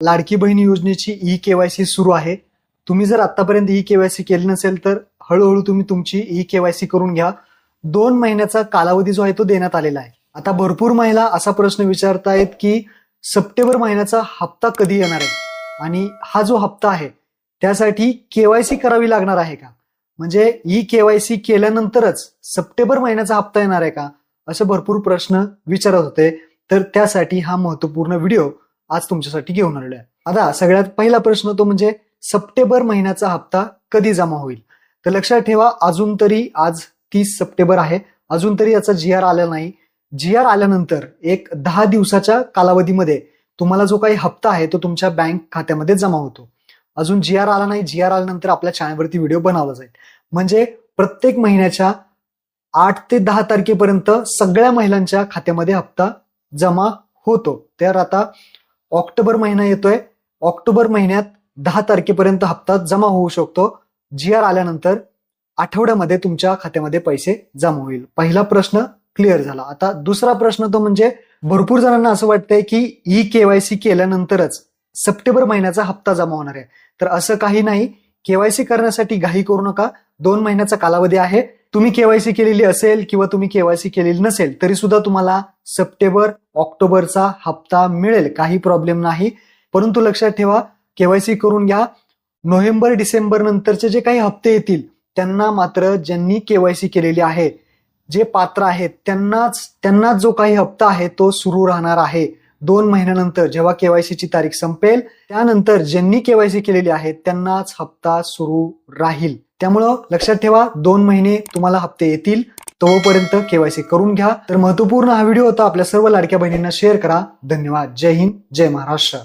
लाडकी बहीण योजनेची ई-केवायसी सुरू आहे. तुम्ही जर आतापर्यंत ई-केवायसी केली नसेल तर हळूहळू तुम्ही तुमची ई-केवायसी करून घ्या. 2 महिन्याचा कालावधी जो आहे तो देण्यात आलेला आहे. आता भरपूर महिला असा प्रश्न विचारतायत की सप्टेंबर महिन्याचा हप्ता कधी येणार आहे आणि हा जो हप्ता आहे त्यासाठी केवायसी करावी लागणार आहे का, म्हणजे ई-केवायसी केल्यानंतरच सप्टेंबर महिन्याचा हप्ता येणार आहे का, असे भरपूर प्रश्न विचारत होते. तर त्यासाठी हा महत्वपूर्ण व्हिडिओ आज तुमच्यासाठी घेऊन आलेलो आहे. आता सगळ्यात पहिला प्रश्न तो म्हणजे सप्टेंबर महिन्याचा हप्ता कधी जमा होईल. तर लक्षात ठेवा, अजून तरी आज 30 सप्टेंबर आहे, अजून तरी याचा GR आलेला नाही. GR आल्यानंतर एक 10 दिवसाच्या कालावधीमध्ये तुम्हाला जो काही हप्ता आहे तो तुमच्या बँक खात्यामध्ये जमा होतो. अजून GR आला नाही, GR आल्यानंतर आपल्या चॅनलवरती व्हिडिओ बनवला जाईल. म्हणजे प्रत्येक महिन्याच्या 8 ते 10 तारखेपर्यंत सगळ्या महिलांच्या खात्यामध्ये हप्ता जमा होतो. तर आता ऑक्टोबर महिना येतोय, ऑक्टोबर महिन्यात 10 तारखेपर्यंत हप्ता जमा होऊ शकतो. GR आल्यानंतर आठवड्यामध्ये तुमच्या खात्यामध्ये पैसे जमा होईल. पहिला प्रश्न क्लिअर झाला. आता दुसरा प्रश्न तो म्हणजे भरपूर जणांना असं वाटतंय की ई-केवायसी केल्यानंतरच सप्टेंबर महिन्याचा हप्ता जमा होणार आहे. तर असं काही नाही. केवायसी करण्यासाठी घाई करू नका. 2 महिन्याचा कालावधी आहे. तुम्ही केवायसी केलेली असेल किंवा तुम्ही केवायसी केलेली नसेल तरी सुद्धा तुम्हाला सप्टेंबर ऑक्टोबरचा हप्ता मिळेल, काही प्रॉब्लेम नाही. परंतु लक्षात ठेवा, केवायसी करून घ्या. नोव्हेंबर डिसेंबर नंतरचे जे काही हप्ते येतील त्यांना मात्र ज्यांनी केवायसी केलेली आहे, जे पात्र आहेत त्यांनाच जो काही हप्ता आहे तो सुरू राहणार आहे. 2 महिन्यानंतर जेव्हा केवायसीची तारीख संपेल त्यानंतर ज्यांनी केवायसी केलेली आहे त्यांनाच हप्ता सुरू राहील. त्यामुळं लक्षात ठेवा, 2 महिने तुम्हाला हप्ते येतील, तोपर्यंत केवायसी करून घ्या. तर महत्वपूर्ण हा व्हिडिओ होता. आपल्या सर्व लाडक्या बहिणींना शेअर करा. धन्यवाद. जय हिंद, जय महाराष्ट्र.